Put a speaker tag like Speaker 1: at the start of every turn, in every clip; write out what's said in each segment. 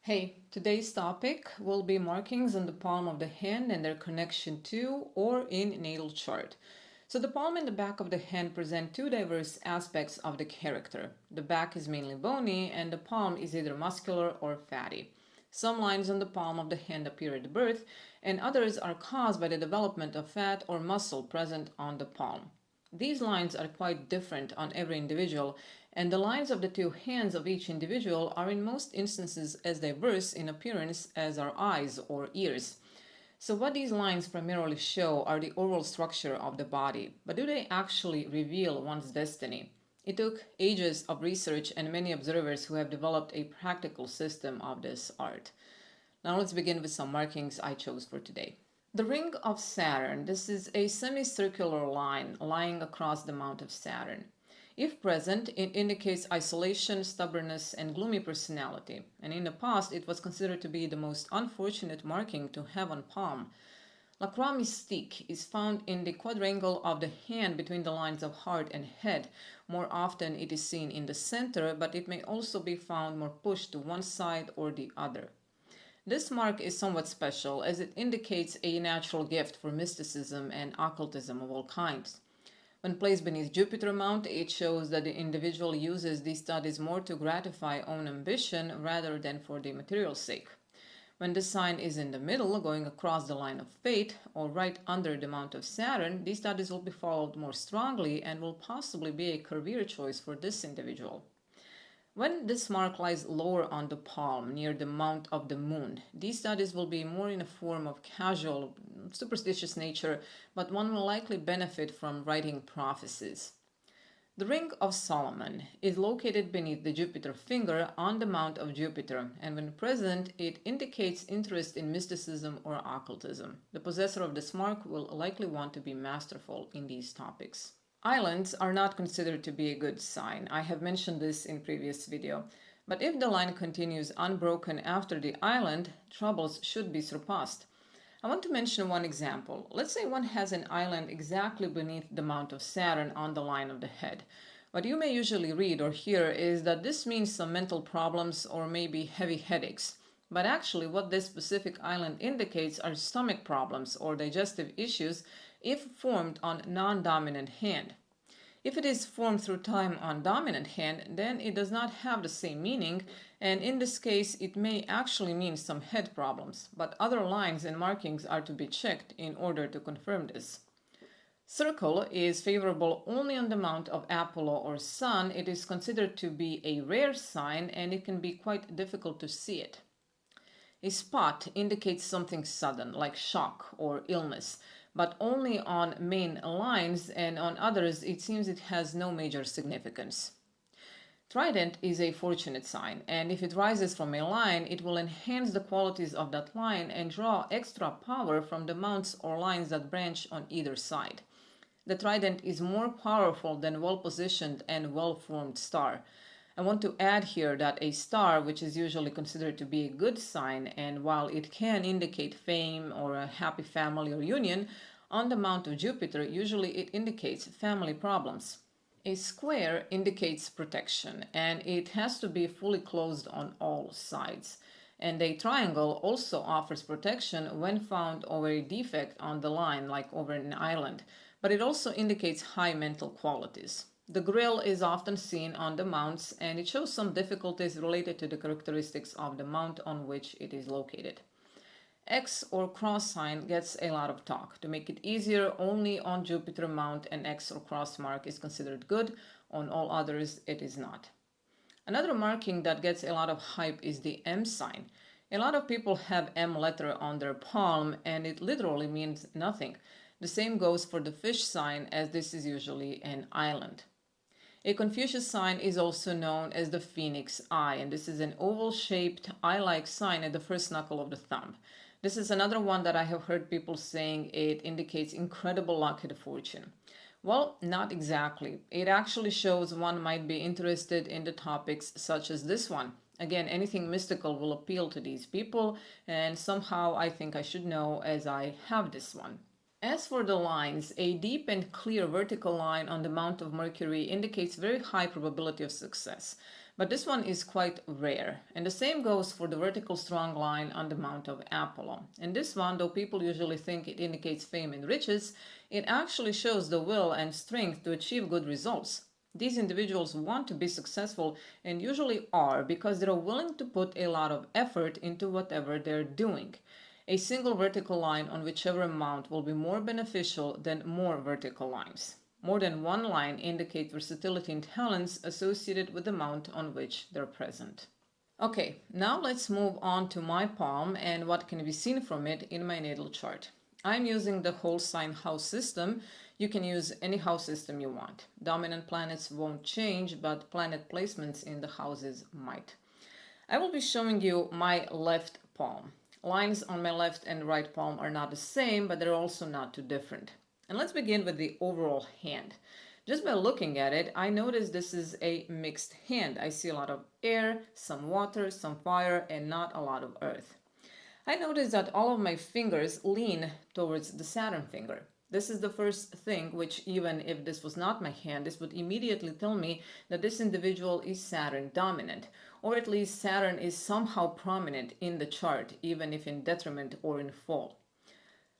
Speaker 1: Hey, today's topic will be markings on the palm of the hand and their connection to or in natal chart. So the palm and the back of the hand present two diverse aspects of the character. The back is mainly bony and the palm is either muscular or fatty. Some lines on the palm of the hand appear at birth and others are caused by the development of fat or muscle present on the palm. These lines are quite different on every individual, and the lines of the two hands of each individual are in most instances as diverse in appearance as our eyes or ears. So what these lines primarily show are the oral structure of the body, but do they actually reveal one's destiny? It took ages of research and many observers who have developed a practical system of this art. Now let's begin with some markings I chose for today. The ring of Saturn. This is a semicircular line lying across the mount of Saturn. If present, it indicates isolation, stubbornness, and gloomy personality. And in the past, it was considered to be the most unfortunate marking to have on palm. La Croix Mystique is found in the quadrangle of the hand between the lines of heart and head. More often, it is seen in the center, but it may also be found more pushed to one side or the other. This mark is somewhat special as it indicates a natural gift for mysticism and occultism of all kinds. When placed beneath Jupiter mount, it shows that the individual uses these studies more to gratify own ambition rather than for the material sake. When this sign is in the middle, going across the line of fate, or right under the mount of Saturn, these studies will be followed more strongly and will possibly be a career choice for this individual. When this mark lies lower on the palm, near the mount of the moon, these studies will be more in a form of casual, superstitious nature, but one will likely benefit from writing prophecies. The Ring of Solomon is located beneath the Jupiter finger on the mount of Jupiter, and when present, it indicates interest in mysticism or occultism. The possessor of this mark will likely want to be masterful in these topics. Islands are not considered to be a good sign. I have mentioned this in previous video. But if the line continues unbroken after the island, troubles should be surpassed. I want to mention one example. Let's say one has an island exactly beneath the mount of Saturn on the line of the head. What you may usually read or hear is that this means some mental problems or maybe heavy headaches. But actually what this specific island indicates are stomach problems or digestive issues if formed on non-dominant hand. If it is formed through time on dominant hand, then it does not have the same meaning, and in this case it may actually mean some head problems, but other lines and markings are to be checked in order to confirm this. Circle is favorable only on the mount of Apollo or Sun. It is considered to be a rare sign and it can be quite difficult to see it. A spot indicates something sudden, like shock or illness, but only on main lines, and on others it seems it has no major significance. Trident is a fortunate sign, and if it rises from a line, it will enhance the qualities of that line and draw extra power from the mounts or lines that branch on either side. The trident is more powerful than well-positioned and well-formed star. I want to add here that a star, which is usually considered to be a good sign, and while it can indicate fame or a happy family or union, on the mount of Jupiter, usually it indicates family problems. A square indicates protection, and it has to be fully closed on all sides. And a triangle also offers protection when found over a defect on the line, like over an island, but it also indicates high mental qualities. The grill is often seen on the mounts, and it shows some difficulties related to the characteristics of the mount on which it is located. X or cross sign gets a lot of talk. To make it easier, only on Jupiter mount an X or cross mark is considered good. On all others, it is not. Another marking that gets a lot of hype is the M sign. A lot of people have M letter on their palm, and it literally means nothing. The same goes for the fish sign, as this is usually an island. A Confucius sign is also known as the phoenix eye, and this is an oval-shaped eye-like sign at the first knuckle of the thumb. This is another one that I have heard people saying it indicates incredible luck and fortune. Well, not exactly. It actually shows one might be interested in the topics such as this one. Again, anything mystical will appeal to these people, and somehow I think I should know as I have this one. As for the lines, a deep and clear vertical line on the mount of Mercury indicates very high probability of success, but this one is quite rare. And the same goes for the vertical strong line on the mount of Apollo. And this one, though people usually think it indicates fame and riches, it actually shows the will and strength to achieve good results. These individuals want to be successful and usually are because they're willing to put a lot of effort into whatever they're doing. A single vertical line on whichever mount will be more beneficial than more vertical lines. More than one line indicate versatility and talents associated with the mount on which they're present. Okay, now let's move on to my palm and what can be seen from it in my natal chart. I'm using the whole sign house system. You can use any house system you want. Dominant planets won't change, but planet placements in the houses might. I will be showing you my left palm. Lines on my left and right palm are not the same, but they're also not too different. And let's begin with the overall hand. Just by looking at it, I notice this is a mixed hand. I see a lot of air, some water, some fire, and not a lot of earth. I notice that all of my fingers lean towards the Saturn finger. This is the first thing which, even if this was not my hand, this would immediately tell me that this individual is Saturn dominant, or at least Saturn is somehow prominent in the chart, even if in detriment or in fall.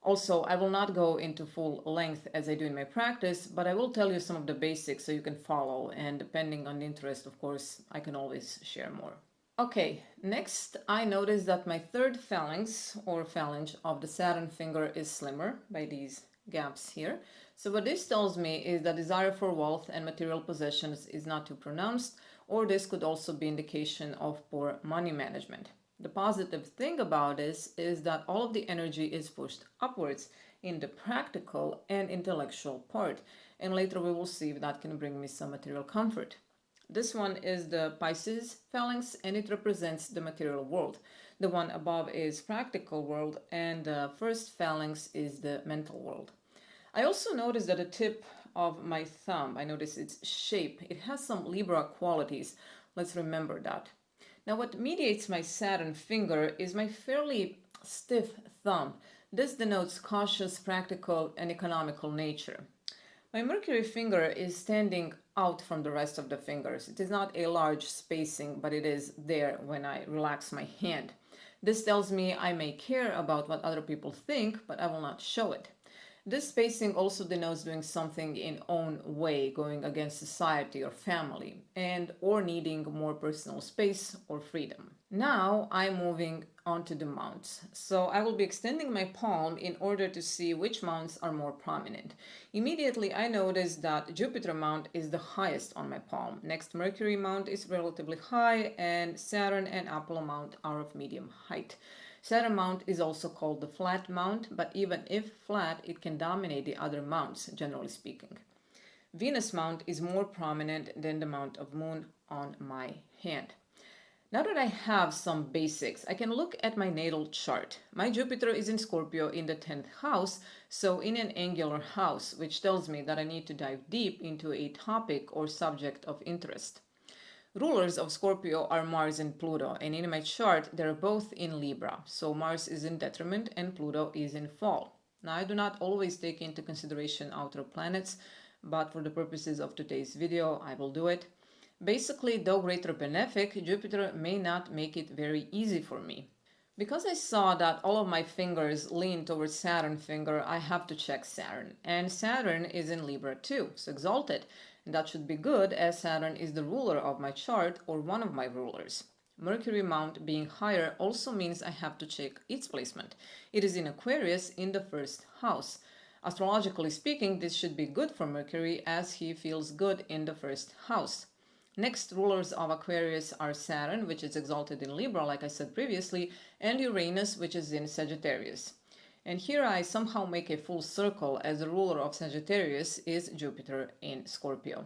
Speaker 1: Also, I will not go into full length as I do in my practice, but I will tell you some of the basics so you can follow, and depending on the interest, of course, I can always share more. Okay, next I notice that my third phalanx or phalange of the Saturn finger is slimmer by these gaps here. So what this tells me is that desire for wealth and material possessions is not too pronounced, or this could also be indication of poor money management. The positive thing about this is that all of the energy is pushed upwards in the practical and intellectual part, and later we will see if that can bring me some material comfort. This one is the Pisces phalanx and it represents the material world. The one above is practical world and the first phalanx is the mental world. I also notice that the tip of my thumb, I notice its shape, it has some Libra qualities. Let's remember that. Now what mediates my Saturn finger is my fairly stiff thumb. This denotes cautious, practical, and economical nature. My Mercury finger is standing out from the rest of the fingers. It is not a large spacing, but it is there when I relax my hand. This tells me I may care about what other people think, but I will not show it. This spacing also denotes doing something in own way, going against society or family, and or needing more personal space or freedom. Now I'm moving on to the mounts. So I will be extending my palm in order to see which mounts are more prominent. Immediately I notice that Jupiter mount is the highest on my palm. Next Mercury mount is relatively high and Saturn and Apollo mount are of medium height. Saturn mount is also called the flat mount, but even if flat, it can dominate the other mounts, generally speaking. Venus mount is more prominent than the mount of Moon on my hand. Now that I have some basics, I can look at my natal chart. My Jupiter is in Scorpio in the 10th house, so in an angular house, which tells me that I need to dive deep into a topic or subject of interest. Rulers of Scorpio are Mars and Pluto, and in my chart they're both in Libra, so Mars is in detriment and Pluto is in fall. Now I do not always take into consideration outer planets, but for the purposes of today's video I will do it. Basically, though greater benefic, Jupiter may not make it very easy for me. Because I saw that all of my fingers lean towards Saturn finger, I have to check Saturn. And Saturn is in Libra too, so exalted. And that should be good as Saturn is the ruler of my chart or one of my rulers. Mercury mount being higher also means I have to check its placement. It is in Aquarius in the first house. Astrologically speaking, this should be good for Mercury as he feels good in the first house. Next rulers of Aquarius are Saturn, which is exalted in Libra, like I said previously, and Uranus, which is in Sagittarius. And here I somehow make a full circle as the ruler of Sagittarius is Jupiter in Scorpio.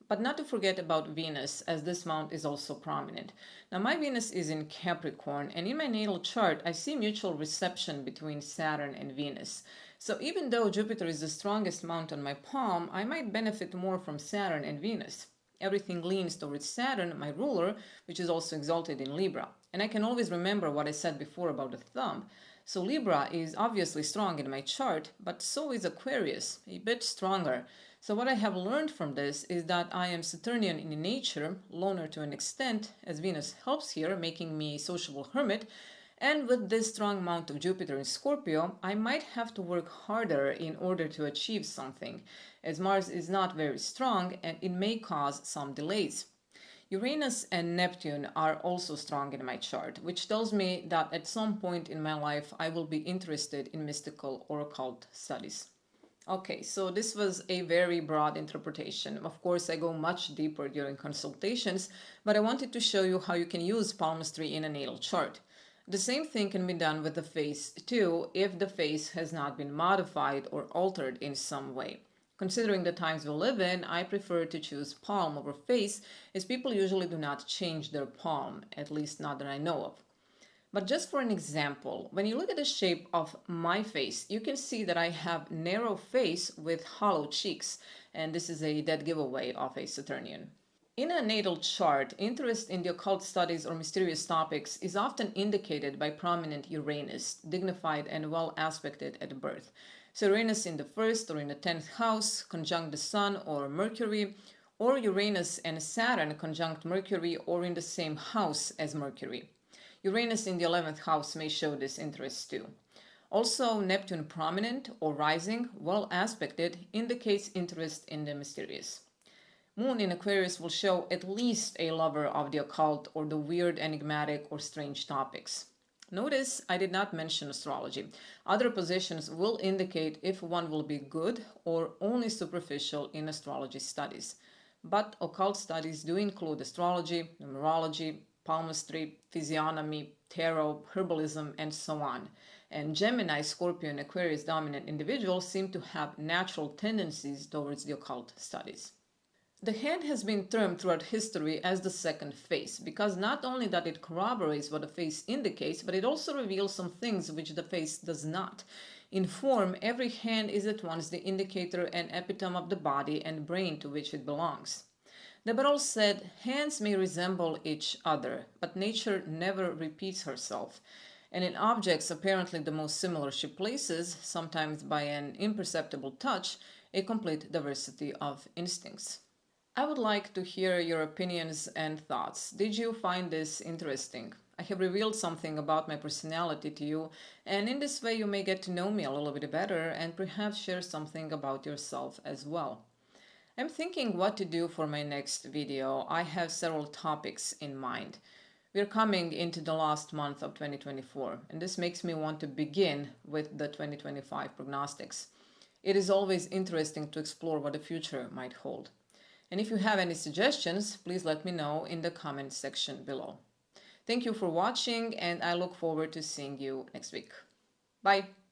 Speaker 1: But not to forget about Venus, as this mount is also prominent. Now my Venus is in Capricorn, and in my natal chart I see mutual reception between Saturn and Venus. So even though Jupiter is the strongest mount on my palm, I might benefit more from Saturn and Venus. Everything leans towards Saturn, my ruler, which is also exalted in Libra. And I can always remember what I said before about the thumb. So Libra is obviously strong in my chart, but so is Aquarius, a bit stronger. So what I have learned from this is that I am Saturnian in nature, loner to an extent, as Venus helps here, making me a sociable hermit. And with this strong amount of Jupiter in Scorpio, I might have to work harder in order to achieve something, as Mars is not very strong and it may cause some delays. Uranus and Neptune are also strong in my chart, which tells me that at some point in my life I will be interested in mystical or occult studies. Okay, so this was a very broad interpretation. Of course, I go much deeper during consultations, but I wanted to show you how you can use palmistry in a natal chart. The same thing can be done with the face too, if the face has not been modified or altered in some way. Considering the times we live in, I prefer to choose palm over face, as people usually do not change their palm, at least not that I know of. But just for an example, when you look at the shape of my face, you can see that I have narrow face with hollow cheeks, and this is a dead giveaway of a Saturnian. In a natal chart, interest in the occult studies or mysterious topics is often indicated by prominent Uranus, dignified and well aspected at birth. So Uranus in the first or in the 10th house, conjunct the Sun or Mercury, or Uranus and Saturn conjunct Mercury or in the same house as Mercury. Uranus in the 11th house may show this interest too. Also, Neptune prominent or rising, well aspected, indicates interest in the mysterious. Moon in Aquarius will show at least a lover of the occult or the weird, enigmatic, or strange topics. Notice I did not mention astrology. Other positions will indicate if one will be good or only superficial in astrology studies. But occult studies do include astrology, numerology, palmistry, physiognomy, tarot, herbalism, and so on. And Gemini, Scorpio, and Aquarius dominant individuals seem to have natural tendencies towards the occult studies. The hand has been termed throughout history as the second face because not only that it corroborates what the face indicates, but it also reveals some things which the face does not. In form, every hand is at once the indicator and epitome of the body and brain to which it belongs. Debarral said, hands may resemble each other, but nature never repeats herself. And in objects apparently the most similar she places, sometimes by an imperceptible touch, a complete diversity of instincts. I would like to hear your opinions and thoughts. Did you find this interesting? I have revealed something about my personality to you, and in this way you may get to know me a little bit better and perhaps share something about yourself as well. I'm thinking what to do for my next video. I have several topics in mind. We're coming into the last month of 2024, and this makes me want to begin with the 2025 prognostics. It is always interesting to explore what the future might hold. And if you have any suggestions, please let me know in the comment section below. Thank you for watching, and I look forward to seeing you next week. Bye!